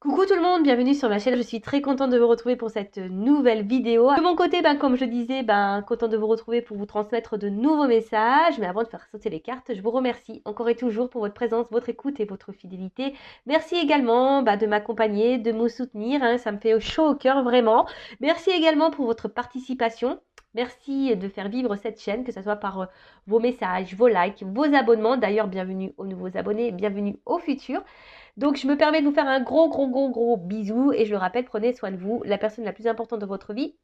Coucou tout le monde, bienvenue sur ma chaîne, je suis très contente de vous retrouver pour cette nouvelle vidéo. De mon côté, comme je disais, contente de vous retrouver pour vous transmettre de nouveaux messages. Mais avant de faire sauter les cartes, je vous remercie encore et toujours pour votre présence, votre écoute et votre fidélité. Merci également de m'accompagner, de me soutenir, hein, ça me fait chaud au cœur vraiment. Merci également pour votre participation. Merci de faire vivre cette chaîne, que ce soit par vos messages, vos likes, vos abonnements. D'ailleurs, bienvenue aux nouveaux abonnés, bienvenue aux futurs. Donc, je me permets de vous faire un gros bisou. Et je le rappelle, prenez soin de vous. La personne la plus importante de votre vie,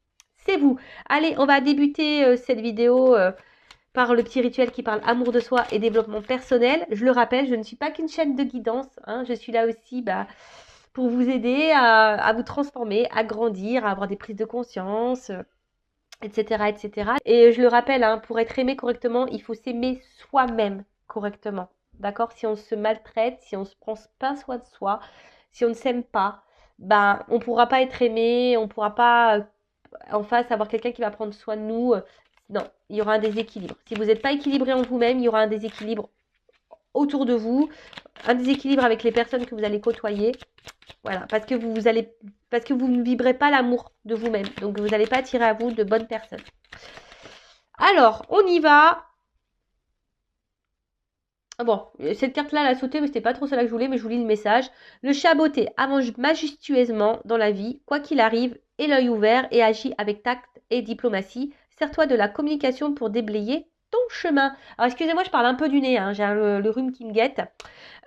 c'est vous. Allez, on va débuter cette vidéo par le petit rituel qui parle amour de soi et développement personnel. Je le rappelle, je ne suis pas qu'une chaîne de guidance. Hein. Je suis là aussi pour vous aider à vous transformer, à grandir, à avoir des prises de conscience, etc., etc. Et je le rappelle, hein, pour être aimé correctement, il faut s'aimer soi-même correctement. D'accord? Si on se maltraite, si on ne se prend pas soin de soi, si on ne s'aime pas, on ne pourra pas être aimé, on ne pourra pas en face avoir quelqu'un qui va prendre soin de nous. Non, il y aura un déséquilibre. Si vous n'êtes pas équilibré en vous-même, il y aura un déséquilibre autour de vous, un déséquilibre avec les personnes que vous allez côtoyer. Voilà, parce que vous ne vibrez pas l'amour de vous-même. Donc vous n'allez pas attirer à vous de bonnes personnes. Alors, on y va. Bon, cette carte-là, elle a sauté, mais c'était pas trop celle que je voulais, mais je vous lis le message. Le chat botté avance majestueusement dans la vie, quoi qu'il arrive, et l'œil ouvert et agit avec tact et diplomatie. Sers-toi de la communication pour déblayer ton chemin. Alors, excusez-moi, je parle un peu du nez, hein, j'ai le rhume qui me guette.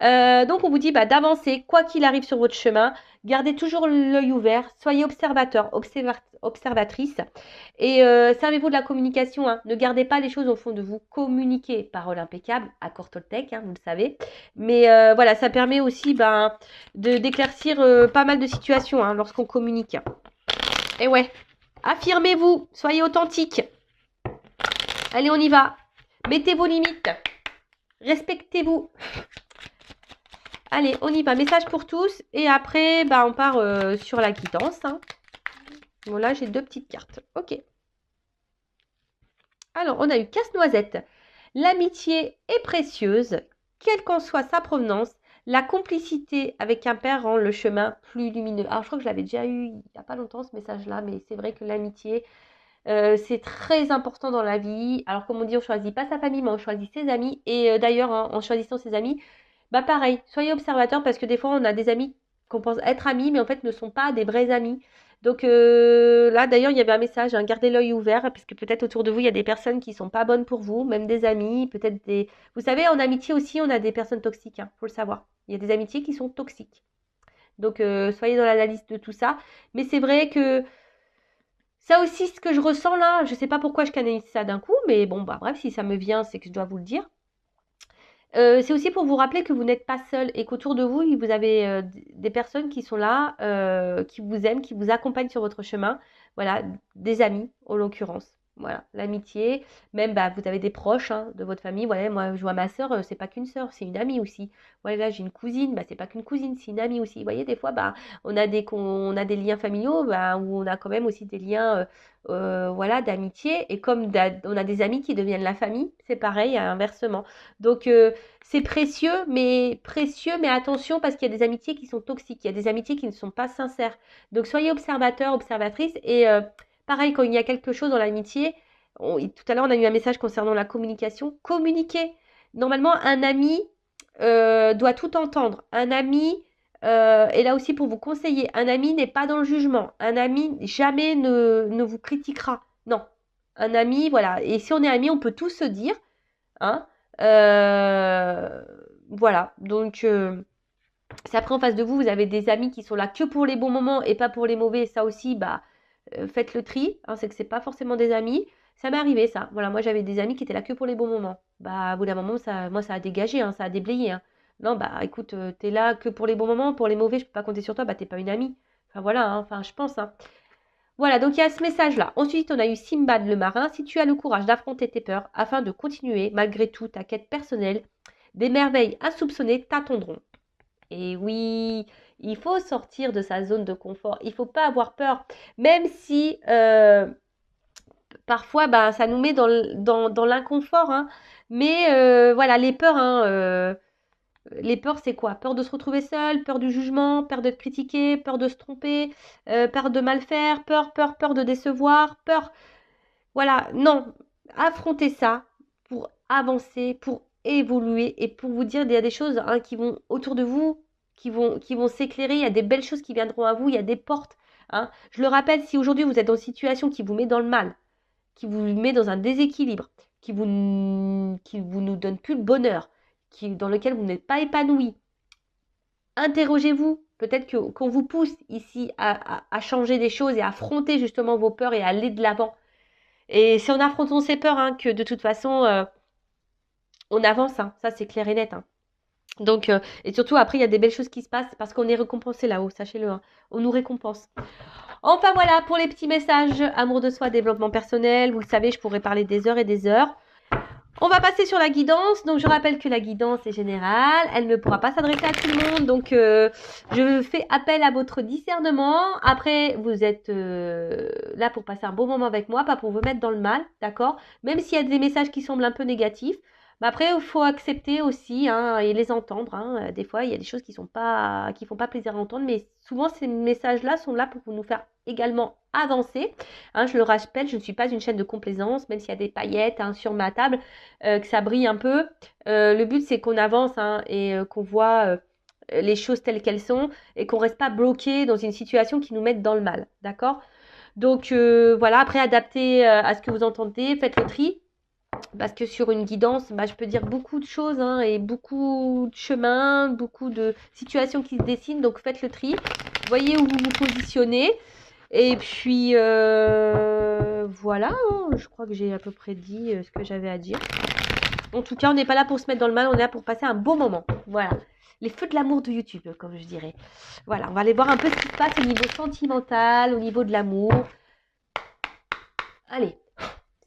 Donc, on vous dit d'avancer, quoi qu'il arrive sur votre chemin. Gardez toujours l'œil ouvert, soyez observateur, observatrice. Et servez-vous de la communication. Hein. Ne gardez pas les choses au fond de vous. Communiquez, parole impeccable, accord Toltec, hein, vous le savez. Mais voilà, ça permet aussi d'éclaircir pas mal de situations hein, lorsqu'on communique. Et ouais, affirmez-vous, soyez authentique. Allez, on y va. Mettez vos limites. Respectez-vous. Allez, on y va. Message pour tous. Et après, on part sur la quittance. Hein. Bon, là, j'ai 2 petites cartes. Ok. Alors, on a eu casse-noisette. L'amitié est précieuse, quelle qu'en soit sa provenance. La complicité avec un père rend le chemin plus lumineux. Alors, je crois que je l'avais déjà eu il n'y a pas longtemps, ce message-là, mais c'est vrai que l'amitié, c'est très important dans la vie. Alors, comme on dit, on ne choisit pas sa famille, mais on choisit ses amis. Et d'ailleurs, en choisissant ses amis, pareil, soyez observateurs parce que des fois, on a des amis qu'on pense être amis, mais en fait, ne sont pas des vrais amis. Donc là, d'ailleurs, il y avait un message, hein, gardez l'œil ouvert, parce que peut-être autour de vous, il y a des personnes qui ne sont pas bonnes pour vous, même des amis, peut-être des... Vous savez, en amitié aussi, on a des personnes toxiques, hein, faut le savoir. Il y a des amitiés qui sont toxiques. Donc soyez dans l'analyse de tout ça. Mais c'est vrai que ça aussi, ce que je ressens là, je ne sais pas pourquoi je canalise ça d'un coup, mais bon, bref, si ça me vient, c'est que je dois vous le dire. C'est aussi pour vous rappeler que vous n'êtes pas seul et qu'autour de vous, vous avez des personnes qui sont là, qui vous aiment, qui vous accompagnent sur votre chemin. Voilà, des amis en l'occurrence. Voilà, l'amitié. Même, vous avez des proches hein, de votre famille. Voilà, moi, je vois ma sœur, c'est pas qu'une sœur, c'est une amie aussi. Voilà, j'ai une cousine, c'est pas qu'une cousine, c'est une amie aussi. Vous voyez, des fois, on a des liens familiaux où on a quand même aussi des liens voilà, d'amitié. Et comme on a des amis qui deviennent la famille, c'est pareil, inversement. Donc, c'est précieux, mais attention parce qu'il y a des amitiés qui sont toxiques, il y a des amitiés qui ne sont pas sincères. Donc soyez observateurs, observatrices et pareil quand il y a quelque chose dans l'amitié, tout à l'heure on a eu un message concernant la communication, communiquez. Normalement un ami doit tout entendre. Un ami est là aussi pour vous conseiller. Un ami n'est pas dans le jugement. Un ami jamais ne vous critiquera. Non. Un ami, voilà. Et si on est amis, on peut tout se dire. Hein. Euh, voilà, donc c'est après en face de vous, vous avez des amis qui sont là que pour les bons moments et pas pour les mauvais. Ça aussi, faites le tri. Hein, c'est que c'est pas forcément des amis. Ça m'est arrivé ça. Voilà, moi j'avais des amis qui étaient là que pour les bons moments. Au bout d'un moment, moi ça a dégagé, hein, ça a déblayé. Hein. Non, écoute, t'es là que pour les bons moments, pour les mauvais, je peux pas compter sur toi, t'es pas une amie. Enfin voilà, hein, enfin je pense. Hein. Voilà, donc il y a ce message-là. Ensuite, on a eu Simbad le marin. Si tu as le courage d'affronter tes peurs afin de continuer, malgré tout, ta quête personnelle, des merveilles insoupçonnées t'attendront. Et oui, il faut sortir de sa zone de confort. Il ne faut pas avoir peur. Même si parfois, ça nous met dans l'inconfort. Hein. Mais voilà, les peurs, hein, Les peurs, c'est quoi? Peur de se retrouver seul, peur du jugement, peur d'être critiqué, peur de se tromper, peur de mal faire, peur de décevoir, peur. Voilà, non, affrontez ça pour avancer, pour évoluer et pour vous dire, il y a des choses hein, qui vont autour de vous, qui vont s'éclairer, il y a des belles choses qui viendront à vous, il y a des portes. Hein. Je le rappelle, si aujourd'hui vous êtes dans une situation qui vous met dans le mal, qui vous met dans un déséquilibre, qui vous nous donne plus le bonheur, dans lequel vous n'êtes pas épanoui, interrogez-vous. Peut-être qu'on vous pousse ici à changer des choses et à affronter justement vos peurs et à aller de l'avant. Et c'est en affrontant ces peurs hein, que de toute façon, on avance. Hein. Ça, c'est clair et net. Hein. Donc, et surtout, après, il y a des belles choses qui se passent parce qu'on est récompensé là-haut, sachez-le. Hein. On nous récompense. Enfin, voilà pour les petits messages amour de soi, développement personnel. Vous le savez, je pourrais parler des heures et des heures. On va passer sur la guidance. Donc, je rappelle que la guidance est générale. Elle ne pourra pas s'adresser à tout le monde. Donc, je fais appel à votre discernement. Après, vous êtes là pour passer un bon moment avec moi, pas pour vous mettre dans le mal, d'accord? Même s'il y a des messages qui semblent un peu négatifs. Mais après, il faut accepter aussi hein, et les entendre. Hein. Des fois, il y a des choses qui font pas plaisir à entendre. Mais souvent, ces messages-là sont là pour nous faire également avancer. Hein, je le rappelle, je ne suis pas une chaîne de complaisance, même s'il y a des paillettes hein, sur ma table, que ça brille un peu. Le but, c'est qu'on avance hein, et qu'on voit les choses telles qu'elles sont et qu'on ne reste pas bloqué dans une situation qui nous mette dans le mal. D'accord? Donc, voilà, après, adaptez à ce que vous entendez, faites le tri. Parce que sur une guidance, bah, je peux dire beaucoup de choses hein, et beaucoup de chemins, beaucoup de situations qui se dessinent. Donc, faites le tri. Voyez où vous vous positionnez. Et puis, voilà, hein, je crois que j'ai à peu près dit ce que j'avais à dire. En tout cas, on n'est pas là pour se mettre dans le mal, on est là pour passer un bon moment. Voilà, les feux de l'amour de YouTube, comme je dirais. Voilà, on va aller voir un peu ce qui se passe au niveau sentimental, au niveau de l'amour. Allez,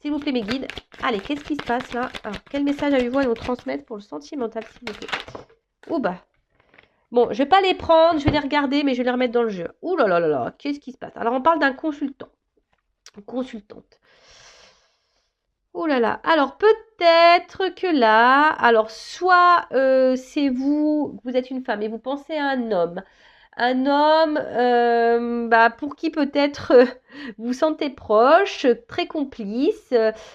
s'il vous plaît mes guides. Allez, qu'est-ce qui se passe là? Alors, quel message avez-vous à nous transmettre pour le sentimental, s'il vous plaît? Oh bah... Bon, je vais pas les prendre, je vais les regarder, mais je vais les remettre dans le jeu. Ouh là là là là, qu'est-ce qui se passe? Alors, on parle d'un consultant. Consultante. Oh là là. Alors, peut-être que là, alors, soit c'est vous êtes une femme et vous pensez à un homme. Un homme bah, pour qui peut-être vous sentez proche, très complice,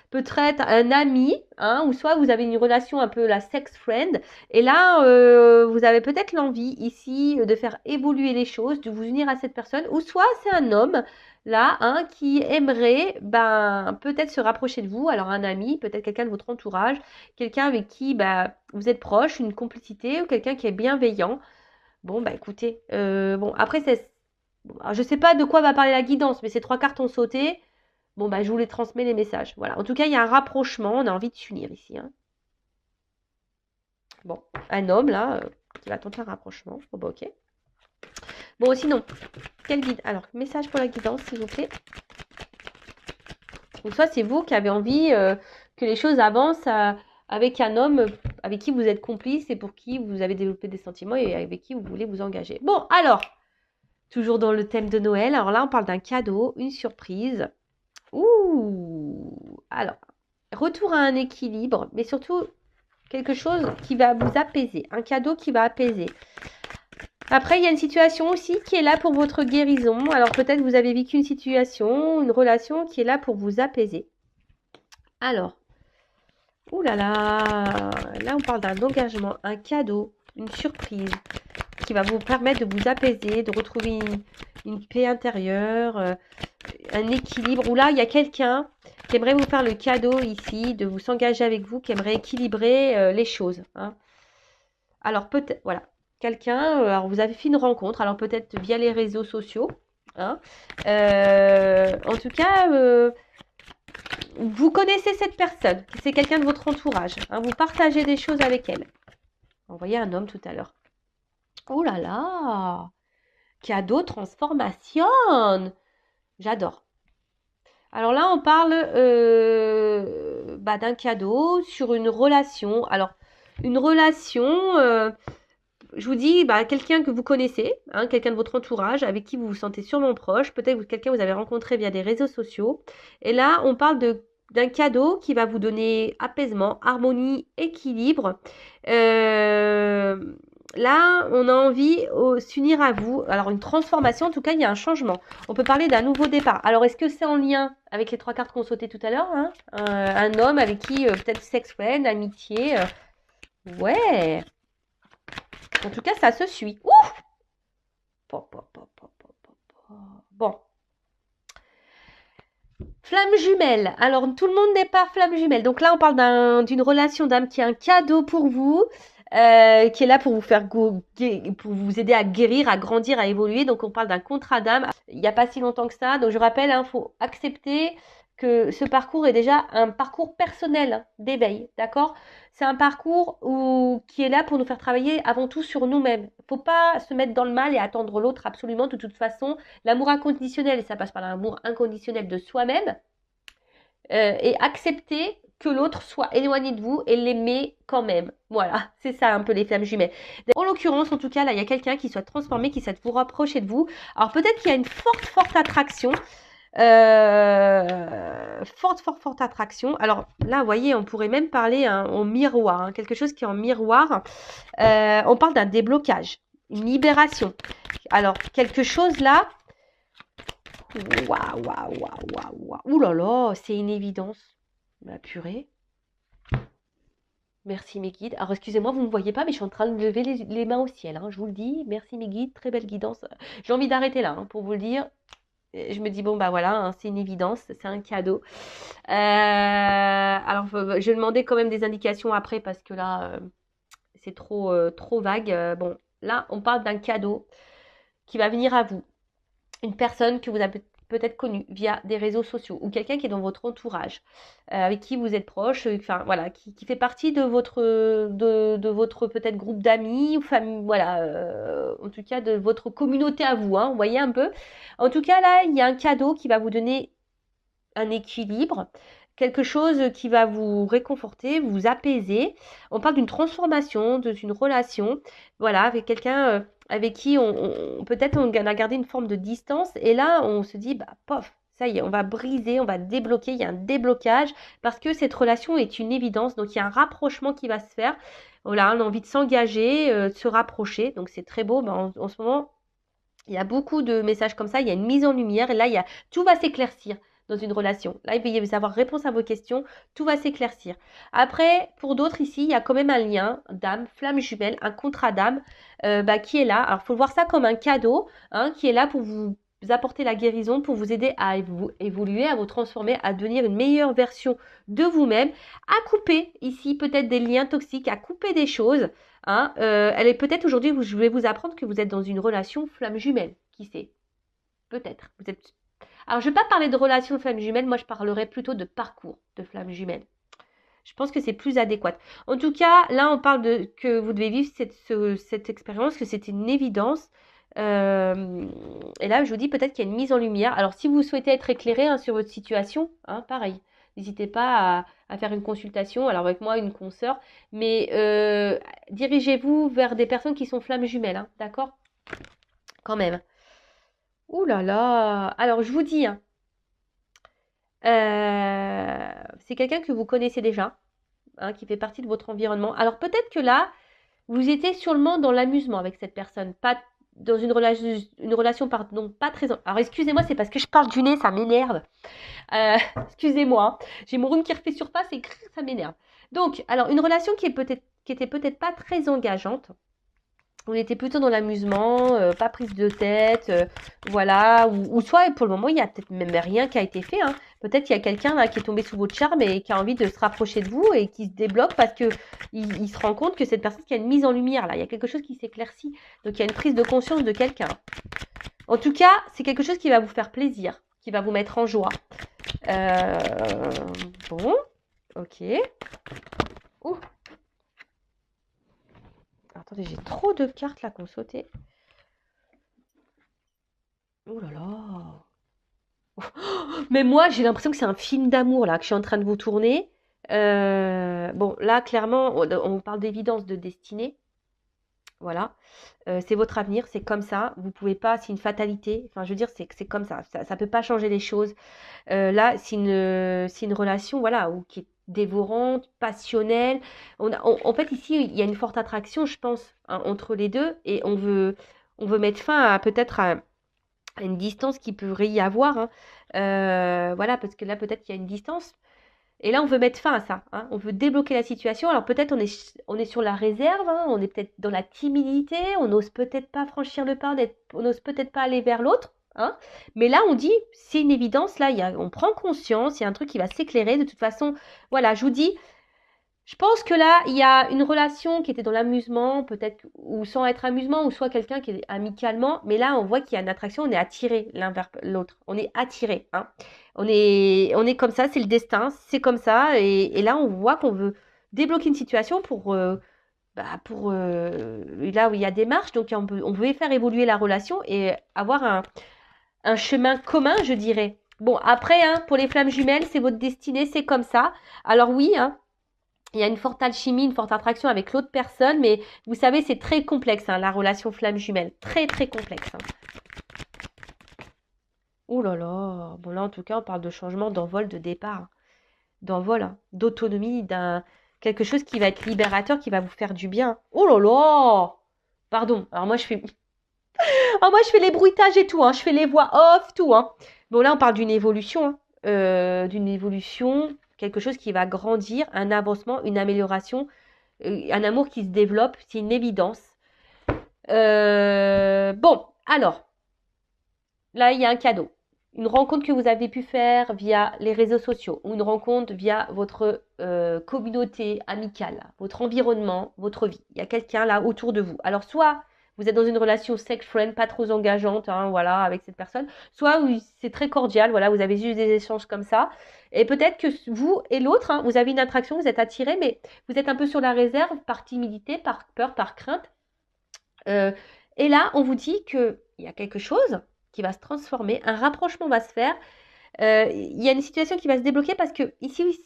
peut-être un ami, hein, ou soit vous avez une relation un peu la sex friend, et là vous avez peut-être l'envie ici de faire évoluer les choses, de vous unir à cette personne, ou soit c'est un homme là hein, qui aimerait ben, peut-être se rapprocher de vous, alors un ami, peut-être quelqu'un de votre entourage, quelqu'un avec qui bah, vous êtes proche, une complicité, ou quelqu'un qui est bienveillant. Bon, bah écoutez, bon, après, bon, je sais pas de quoi va parler la guidance, mais ces 3 cartes ont sauté. Bon, bah, je vous les transmets les messages. Voilà. En tout cas, il y a un rapprochement. On a envie de s'unir ici. Hein. Bon, un homme, là, qui va tenter un rapprochement. Bon, bah, ok. Bon, sinon, quel guide? Alors, message pour la guidance, s'il vous plaît. Ou soit c'est vous qui avez envie que les choses avancent avec un homme avec qui vous êtes complice et pour qui vous avez développé des sentiments et avec qui vous voulez vous engager. Bon, alors, toujours dans le thème de Noël. Alors là, on parle d'un cadeau, une surprise. Ouh! Alors, retour à un équilibre, mais surtout quelque chose qui va vous apaiser. Un cadeau qui va apaiser. Après, il y a une situation aussi qui est là pour votre guérison. Alors peut-être vous avez vécu une situation, une relation qui est là pour vous apaiser. Alors, ouh là là, là on parle d'un engagement, un cadeau, une surprise qui va vous permettre de vous apaiser, de retrouver une paix intérieure, un équilibre. Où là, il y a quelqu'un qui aimerait vous faire le cadeau ici, de vous s'engager avec vous, qui aimerait équilibrer les choses. Hein. Alors peut-être, voilà. Quelqu'un, alors vous avez fait une rencontre, alors peut-être via les réseaux sociaux. Hein. En tout cas, vous connaissez cette personne, c'est quelqu'un de votre entourage. Hein, vous partagez des choses avec elle. On voyait un homme tout à l'heure. Oh là là! Cadeau transformation! J'adore. Alors là, on parle bah, d'un cadeau sur une relation. Alors, une relation... je vous dis, bah, quelqu'un que vous connaissez, hein, quelqu'un de votre entourage, avec qui vous vous sentez sûrement proche, peut-être quelqu'un que vous avez rencontré via des réseaux sociaux. Et là, on parle d'un cadeau qui va vous donner apaisement, harmonie, équilibre. Là, on a envie de s'unir à vous. Alors, une transformation, en tout cas, il y a un changement. On peut parler d'un nouveau départ. Alors, est-ce que c'est en lien avec les 3 cartes qu'on sautait tout à l'heure, hein, un homme avec qui, peut-être sex friend, amitié. Ouais. En tout cas, ça se suit. Ouh. Bon. Flamme jumelle. Alors, tout le monde n'est pas flamme jumelle. Donc là, on parle d'une relation d'âme qui est un cadeau pour vous, qui est là pour vous faire pour vous aider à guérir, à grandir, à évoluer. Donc, on parle d'un contrat d'âme. Il n'y a pas si longtemps que ça. Donc, je rappelle, il faut accepter que ce parcours est déjà un parcours personnel d'éveil, d'accord? C'est un parcours qui est là pour nous faire travailler avant tout sur nous-mêmes. Il ne faut pas se mettre dans le mal et attendre l'autre absolument. De toute façon, l'amour inconditionnel, ça passe par l'amour inconditionnel de soi-même. Et accepter que l'autre soit éloigné de vous et l'aimer quand même. Voilà, c'est ça un peu les flammes jumelles. En l'occurrence, en tout cas, là, il y a quelqu'un qui soit transformé, qui souhaite vous rapprocher de vous. Alors peut-être qu'il y a une forte attraction. Forte attraction. Alors là, vous voyez, on pourrait même parler en miroir, hein, quelque chose qui est en miroir. On parle d'un déblocage, une libération. Alors, quelque chose là. Waouh. Ouh là là, c'est une évidence. Ma purée. Merci mes guides. Alors excusez-moi, vous ne me voyez pas, mais je suis en train de lever les mains au ciel, hein, je vous le dis. Merci mes guides, très belle guidance. J'ai envie d'arrêter là, hein, pour vous le dire. Je me dis, bon, bah voilà, hein, c'est une évidence, c'est un cadeau. Alors, je vais demander quand même des indications après, parce que là, c'est trop vague. Bon, là, on parle d'un cadeau qui va venir à vous. Une personne que vous avez peut-être connue via des réseaux sociaux ou quelqu'un qui est dans votre entourage, avec qui vous êtes proche, enfin voilà, qui fait partie de votre peut-être groupe d'amis ou famille, voilà, en tout cas de votre communauté à vous, hein, vous voyez un peu. En tout cas là, il y a un cadeau qui va vous donner un équilibre, quelque chose qui va vous réconforter, vous apaiser. On parle d'une transformation, d'une relation, voilà, avec quelqu'un avec qui peut-être on a gardé une forme de distance et là on se dit, bah pof, ça y est, on va briser, on va débloquer, il y a un déblocage parce que cette relation est une évidence, donc il y a un rapprochement qui va se faire. Voilà, on a envie de s'engager, de se rapprocher, donc c'est très beau. En ce moment, il y a beaucoup de messages comme ça, il y a une mise en lumière et là, tout va s'éclaircir dans une relation. Là, il va y avoir réponse à vos questions, tout va s'éclaircir. Après, pour d'autres ici, il y a quand même un lien d'âme, flamme jumelle, un contrat d'âme qui est là. Alors, il faut voir ça comme un cadeau, hein, qui est là pour vous apporter la guérison, pour vous aider à évoluer, à vous transformer, à devenir une meilleure version de vous-même, à couper ici peut-être des liens toxiques, à couper des choses. Hein, elle est peut-être aujourd'hui, je vais vous apprendre que vous êtes dans une relation flamme jumelle. Qui sait? Peut-être. Alors, je ne vais pas parler de relation flamme jumelle, moi je parlerai plutôt de parcours de flamme jumelle. Je pense que c'est plus adéquat. En tout cas, là, on parle que vous devez vivre cette expérience, que c'est une évidence. Et là, je vous dis peut-être qu'il y a une mise en lumière. Alors, si vous souhaitez être éclairé, hein, sur votre situation, hein, pareil. N'hésitez pas à faire une consultation, alors avec moi, une consoeur. Mais dirigez-vous vers des personnes qui sont flammes jumelles, hein, d'accord? Quand même. Ouh là là. Alors, je vous dis, hein, c'est quelqu'un que vous connaissez déjà, hein, qui fait partie de votre environnement. Alors, peut-être que là, vous étiez sûrement dans l'amusement avec cette personne, pas dans une relation pardon, pas très... Alors, excusez-moi, c'est parce que je parle du nez, ça m'énerve. Excusez-moi, hein. J'ai mon rhume qui refait surface et ça m'énerve. Donc, alors, une relation qui était peut-être pas très engageante. On était plutôt dans l'amusement, pas prise de tête, voilà. Ou soit, pour le moment, il n'y a peut-être même rien qui a été fait, hein. Peut-être qu'il y a quelqu'un là qui est tombé sous votre charme et qui a envie de se rapprocher de vous et qui se débloque parce que il se rend compte que cette personne qui a une mise en lumière là, il y a quelque chose qui s'éclaircit. Donc il y a une prise de conscience de quelqu'un. En tout cas, c'est quelque chose qui va vous faire plaisir, qui va vous mettre en joie. Bon, ok. Ouh. Attendez, j'ai trop de cartes là qu'on sautait. Oh là là. Mais moi, j'ai l'impression que c'est un film d'amour là que je suis en train de vous tourner. Bon, là, clairement, on parle d'évidence de destinée. Voilà. C'est votre avenir, c'est comme ça. Vous pouvez pas, c'est une fatalité. Enfin, je veux dire, c'est comme ça. Ça peut pas changer les choses. Là, c'est une relation, voilà, qui est dévorante, passionnelle. En fait, ici, il y a une forte attraction, je pense, hein, entre les deux, et on veut mettre fin à peut-être à une distance qui pourrait y avoir, hein. Voilà, parce que là, peut-être qu'il y a une distance. Et là, on veut mettre fin à ça, hein. On veut débloquer la situation. Alors peut-être on est sur la réserve, hein, on est peut-être dans la timidité, on n'ose peut-être pas franchir le pas, on n'ose peut-être pas aller vers l'autre, hein. Mais là, on dit, c'est une évidence, là, on prend conscience, il y a un truc qui va s'éclairer. De toute façon, voilà, je vous dis, je pense que là, il y a une relation qui était dans l'amusement, peut-être, ou sans être amusement, ou soit quelqu'un qui est amicalement, mais là, on voit qu'il y a une attraction, on est attiré l'un vers l'autre, on est attiré, hein. On est comme ça, c'est le destin, c'est comme ça, et là, on voit qu'on veut débloquer une situation là où il y a des marches, donc on veut faire évoluer la relation et avoir un chemin commun, je dirais. Bon, après, hein, pour les flammes jumelles, c'est votre destinée, c'est comme ça. Alors oui, hein, il y a une forte alchimie, une forte attraction avec l'autre personne, mais vous savez, c'est très complexe, hein, la relation flamme jumelle. Très, très complexe, hein. Ouh là là. Bon, là, en tout cas, on parle de changement, d'envol, de départ, hein. D'envol, hein, d'autonomie, quelque chose qui va être libérateur, qui va vous faire du bien. Oh là là. Pardon. Alors, moi, je fais les bruitages et tout, hein. Je fais les voix off, tout, hein. Bon, là, on parle d'une évolution, hein. D'une évolution, quelque chose qui va grandir, un avancement, une amélioration, un amour qui se développe, c'est une évidence. Bon, alors, là, il y a un cadeau. Une rencontre que vous avez pu faire via les réseaux sociaux ou une rencontre via votre communauté amicale, votre environnement, votre vie. Il y a quelqu'un là autour de vous. Alors, soit vous êtes dans une relation sex-friend, pas trop engageante, hein, voilà, avec cette personne, soit c'est très cordial, voilà, vous avez juste des échanges comme ça. Et peut-être que vous et l'autre, hein, vous avez une attraction, vous êtes attirés, mais vous êtes un peu sur la réserve par timidité, par peur, par crainte. Euh, et là, on vous dit qu'il y a quelque chose qui va se transformer, un rapprochement va se faire. Il y a une situation qui va se débloquer parce que ici, oui,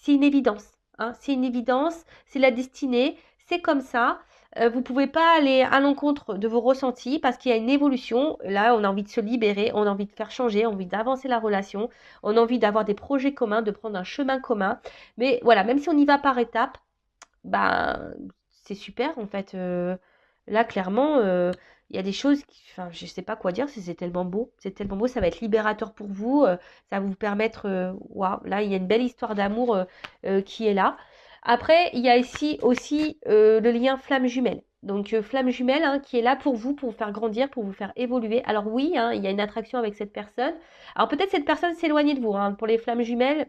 c'est une évidence, hein, c'est une évidence, c'est la destinée, c'est comme ça. Vous ne pouvez pas aller à l'encontre de vos ressentis parce qu'il y a une évolution. Là, on a envie de se libérer, on a envie de faire changer, on a envie d'avancer la relation, on a envie d'avoir des projets communs, de prendre un chemin commun. Mais voilà, même si on y va par étapes, ben, c'est super en fait. Là, clairement, il y a des choses enfin, je sais pas quoi dire, c'est tellement beau. C'est tellement beau, ça va être libérateur pour vous. Ça va vous permettre, waouh, là, il y a une belle histoire d'amour qui est là. Après, il y a ici aussi le lien flamme jumelle. Donc, flamme jumelle, hein, qui est là pour vous faire grandir, pour vous faire évoluer. Alors oui, hein, il y a une attraction avec cette personne. Alors peut-être cette personne s'éloigne de vous, hein. Pour les flammes jumelles,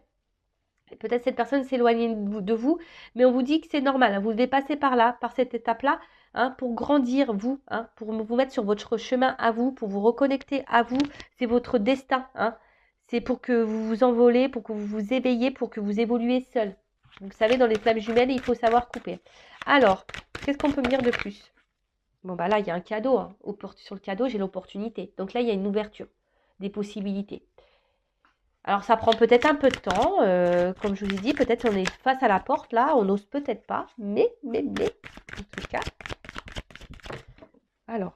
peut-être cette personne s'éloigne de vous, mais on vous dit que c'est normal, hein. Vous devez passer par là, par cette étape-là, hein, pour grandir, vous, hein, pour vous mettre sur votre chemin à vous, pour vous reconnecter à vous. C'est votre destin, hein. C'est pour que vous vous envolez, pour que vous vous éveillez, pour que vous évoluez seul. Vous savez, dans les flammes jumelles, il faut savoir couper. Alors, qu'est-ce qu'on peut me dire de plus? Bon, bah là, il y a un cadeau, hein. Sur le cadeau, j'ai l'opportunité. Donc là, il y a une ouverture, des possibilités. Alors ça prend peut-être un peu de temps, comme je vous ai dit, peut-être on est face à la porte là, on n'ose peut-être pas, mais, en tout cas. Alors,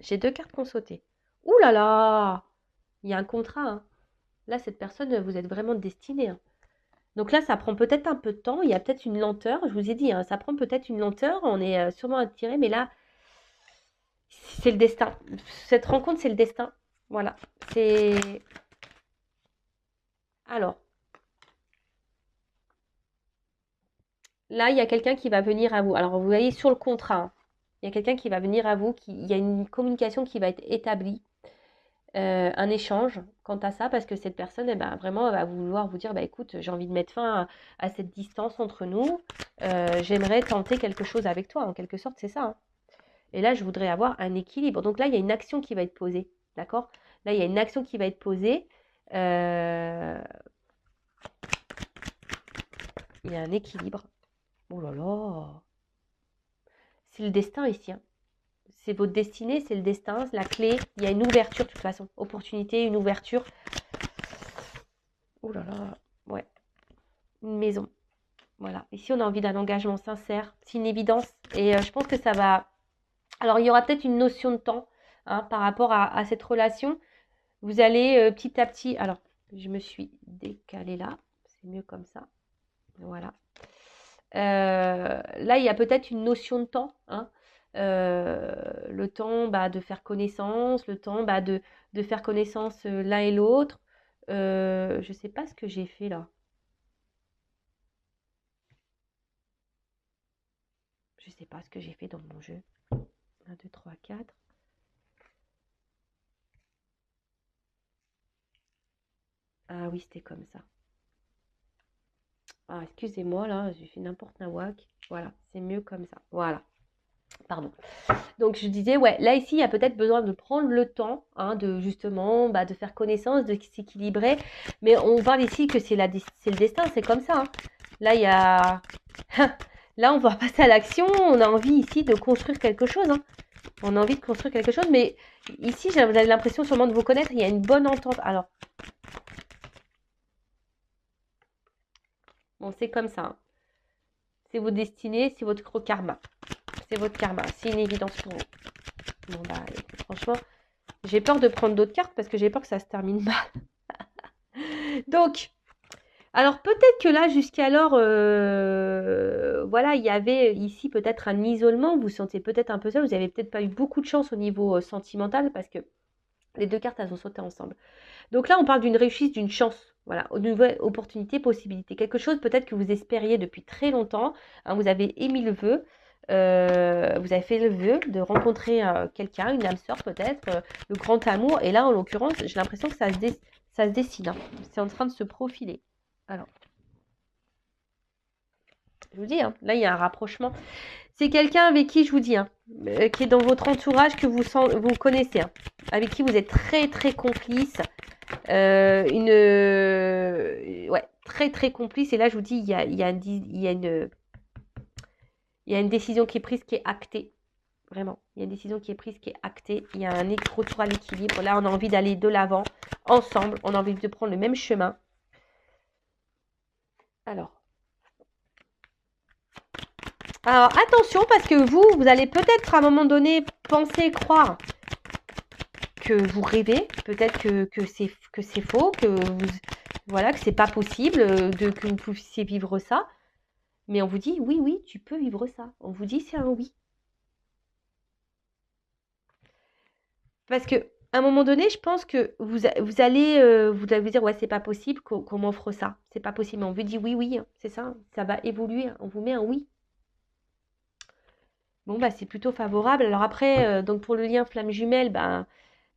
j'ai 2 cartes qui ont sauté. Ouh là là, il y a un contrat, hein. Là, cette personne, vous êtes vraiment destinée, hein. Donc là, ça prend peut-être un peu de temps, il y a peut-être une lenteur, je vous ai dit, hein, ça prend peut-être une lenteur, on est sûrement attiré, mais là, c'est le destin. Cette rencontre, c'est le destin. Voilà, c'est... Alors, là, il y a quelqu'un qui va venir à vous. Alors, vous voyez sur le contrat, hein, il y a quelqu'un qui va venir à vous, il y a une communication qui va être établie, un échange quant à ça, parce que cette personne, eh ben, vraiment, elle va vouloir vous dire, bah, écoute, j'ai envie de mettre fin à cette distance entre nous, j'aimerais tenter quelque chose avec toi, en quelque sorte, c'est ça, hein. Et là, je voudrais avoir un équilibre. Donc là, il y a une action qui va être posée, d'accord? Là, il y a une action qui va être posée. Il y a un équilibre. Oh là là, c'est le destin ici, hein. C'est votre destinée, c'est le destin, c'est la clé. Il y a une ouverture de toute façon. Opportunité, une ouverture. Oh là là, ouais. Une maison. Voilà. Ici, on a envie d'un engagement sincère. C'est une évidence. Et je pense que ça va... Alors, il y aura peut-être une notion de temps hein, par rapport à cette relation. Vous allez petit à petit... Alors, je me suis décalée là. C'est mieux comme ça. Voilà. Là, il y a peut-être une notion de temps. Hein. Le temps de faire connaissance, le temps de faire connaissance l'un et l'autre. Je ne sais pas ce que j'ai fait là. Je ne sais pas ce que j'ai fait dans mon jeu. 1, 2, 3, 4. Ah oui, c'était comme ça. Ah, excusez-moi, là, j'ai fait n'importe nawak. Voilà, c'est mieux comme ça. Voilà. Pardon. Donc, je disais, ouais, là, ici, il y a peut-être besoin de prendre le temps, hein, de justement, de faire connaissance, de s'équilibrer. Mais on parle ici que c'est le destin, c'est comme ça. Hein. Là, il y a... Là, on va passer à l'action. On a envie ici de construire quelque chose. Hein. On a envie de construire quelque chose. Mais ici, j'avais l'impression sûrement de vous connaître. Il y a une bonne entente. Alors, bon, c'est comme ça. Hein. C'est vos destinées, c'est votre karma. C'est votre karma. C'est une évidence pour vous. Bon, franchement, j'ai peur de prendre d'autres cartes parce que j'ai peur que ça se termine mal. Donc, alors peut-être que là, jusqu'alors, voilà, il y avait ici peut-être un isolement. Vous vous sentez peut-être un peu seul. Vous n'avez peut-être pas eu beaucoup de chance au niveau sentimental parce que les deux cartes, elles ont sauté ensemble. Donc là, on parle d'une réussite, d'une chance. Voilà, une nouvelle opportunité, possibilité. Quelque chose peut-être que vous espériez depuis très longtemps. Hein, vous avez émis le vœu. Vous avez fait le vœu de rencontrer quelqu'un, une âme sœur peut-être, le grand amour. Et là, en l'occurrence, j'ai l'impression que ça se dessine. Hein. C'est en train de se profiler. Alors, je vous dis, hein, là, il y a un rapprochement. C'est quelqu'un avec qui, je vous dis, hein, qui est dans votre entourage, que vous connaissez, hein, avec qui vous êtes très, très complice. Ouais, très, très complice. Et là, je vous dis, il y a une décision qui est prise, qui est actée. Vraiment, il y a une décision qui est prise, qui est actée. Il y a un retour à l'équilibre. Là, on a envie d'aller de l'avant, ensemble. On a envie de prendre le même chemin. Alors, attention, parce que vous allez peut-être à un moment donné penser, croire que vous rêvez, peut-être que c'est faux, voilà, que c'est pas possible, que vous puissiez vivre ça. Mais on vous dit, oui, oui, tu peux vivre ça. On vous dit, c'est un oui. Parce que à un moment donné, je pense que vous allez vous dire, ouais, c'est pas possible qu'on m'offre ça. C'est pas possible. Mais on vous dit, oui, oui, hein, c'est ça. Ça va évoluer. On vous met un oui. Bon, c'est plutôt favorable. Alors après, donc pour le lien flamme jumelle,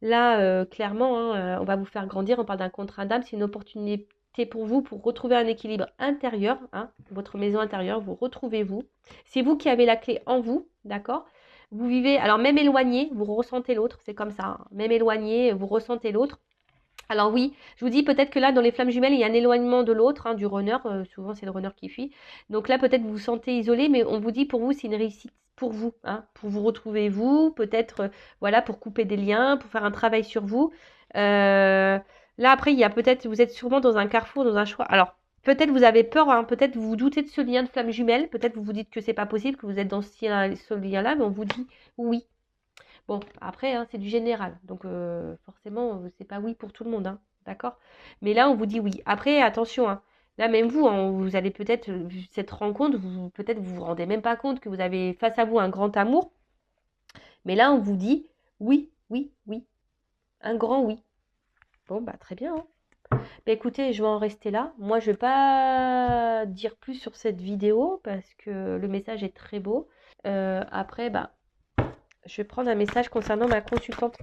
là, clairement, hein, on va vous faire grandir. On parle d'un contrat d'âme. C'est une opportunité pour vous pour retrouver un équilibre intérieur. Hein, votre maison intérieure, vous retrouvez-vous. C'est vous qui avez la clé en vous, d'accord? Vous vivez, alors même éloigné, vous ressentez l'autre. C'est comme ça. Hein, même éloigné, vous ressentez l'autre. Alors oui, je vous dis peut-être que là, dans les flammes jumelles, il y a un éloignement de l'autre, hein, du runner. Souvent, c'est le runner qui fuit. Donc là, peut-être vous vous sentez isolé, mais on vous dit pour vous, c'est une réussite pour vous, hein, pour vous retrouver vous, peut-être, voilà, pour couper des liens, pour faire un travail sur vous. Là, après, il y a peut-être, vous êtes sûrement dans un carrefour, dans un choix. Alors, peut-être vous avez peur, hein, peut-être vous vous doutez de ce lien de flamme jumelle, peut-être vous vous dites que c'est pas possible, que vous êtes dans ce lien-là, mais on vous dit oui. Bon, après, hein, c'est du général. Donc, forcément, c'est pas oui pour tout le monde. Hein, d'accord? Mais là, on vous dit oui. Après, attention. Hein, là, même vous, hein, vous allez peut-être, cette rencontre, peut-être vous vous rendez même pas compte que vous avez face à vous un grand amour. Mais là, on vous dit oui, oui, oui. Un grand oui. Bon, très bien. Hein. Écoutez, je vais en rester là. Moi, je vais pas dire plus sur cette vidéo parce que le message est très beau. Après, je vais prendre un message concernant ma consultante.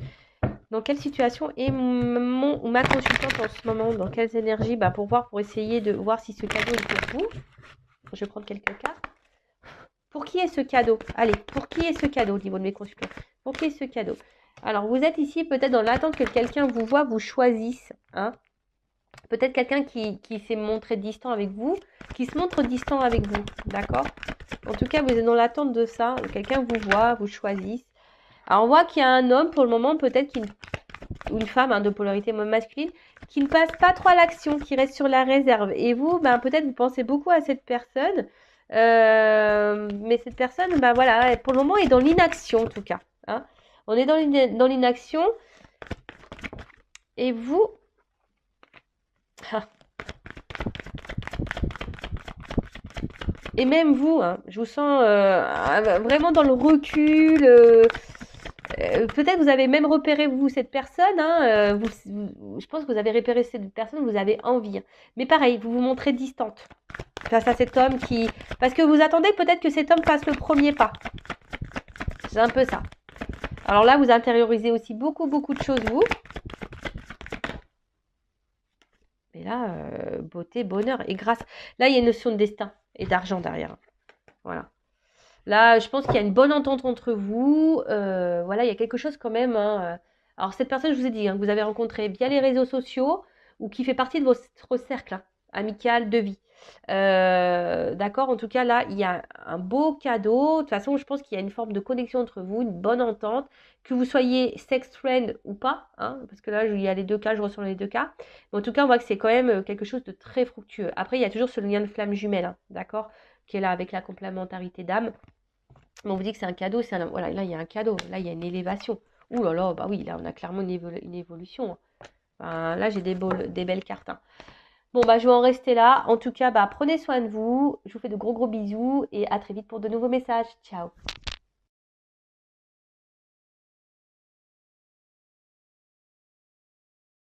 Dans quelle situation est ma consultante en ce moment? Dans quelles énergies? Pour essayer de voir si ce cadeau est pour vous. Je vais prendre quelques cartes. Pour qui est ce cadeau? Allez, pour qui est ce cadeau au niveau de mes consultants? Pour qui est ce cadeau? Alors, vous êtes ici peut-être dans l'attente que quelqu'un vous voit, vous choisisse. Hein, peut-être quelqu'un qui s'est montré distant avec vous, qui se montre distant avec vous. D'accord? En tout cas, vous êtes dans l'attente de ça. Quelqu'un vous voit, vous choisisse. Alors, on voit qu'il y a un homme, pour le moment, peut-être ou une femme, hein, de polarité masculine, qui ne passe pas trop à l'action, qui reste sur la réserve. Et vous, ben, peut-être vous pensez beaucoup à cette personne, mais cette personne, ben voilà, pour le moment est dans l'inaction en tout cas. Hein. On est dans l'inaction. Et vous... Ah. Et même vous, hein, je vous sens vraiment dans le recul. Peut-être vous avez même repéré, vous, cette personne. Hein, je pense que vous avez repéré cette personne, vous avez envie. Hein. Mais pareil, vous vous montrez distante face à cet homme qui... Parce que vous attendez peut-être que cet homme fasse le premier pas. C'est un peu ça. Alors là, vous intériorisez aussi beaucoup, beaucoup de choses, vous. Mais là, beauté, bonheur et grâce. Là, il y a une notion de destin et d'argent derrière. Voilà. Là, je pense qu'il y a une bonne entente entre vous. Voilà, il y a quelque chose quand même. Hein. Alors, cette personne, je vous ai dit, hein, que vous avez rencontrée via les réseaux sociaux ou qui fait partie de votre cercle hein, amical de vie. D'accord. En tout cas, là, il y a un beau cadeau. De toute façon, je pense qu'il y a une forme de connexion entre vous, une bonne entente. Que vous soyez sex friend ou pas, hein, parce que là, il y a les deux cas, je ressens les deux cas. Mais en tout cas, on voit que c'est quand même quelque chose de très fructueux. Après, il y a toujours ce lien de flamme jumelle, hein, d'accord, qui est là avec la complémentarité d'âme. Mais on vous dit que c'est un cadeau, voilà, là il y a un cadeau, là il y a une élévation. Ouh là là, bah oui, là on a clairement une évolution. Hein. Enfin, là j'ai des belles cartes. Hein. Bon bah je vais en rester là. En tout cas, bah prenez soin de vous. Je vous fais de gros bisous et à très vite pour de nouveaux messages. Ciao.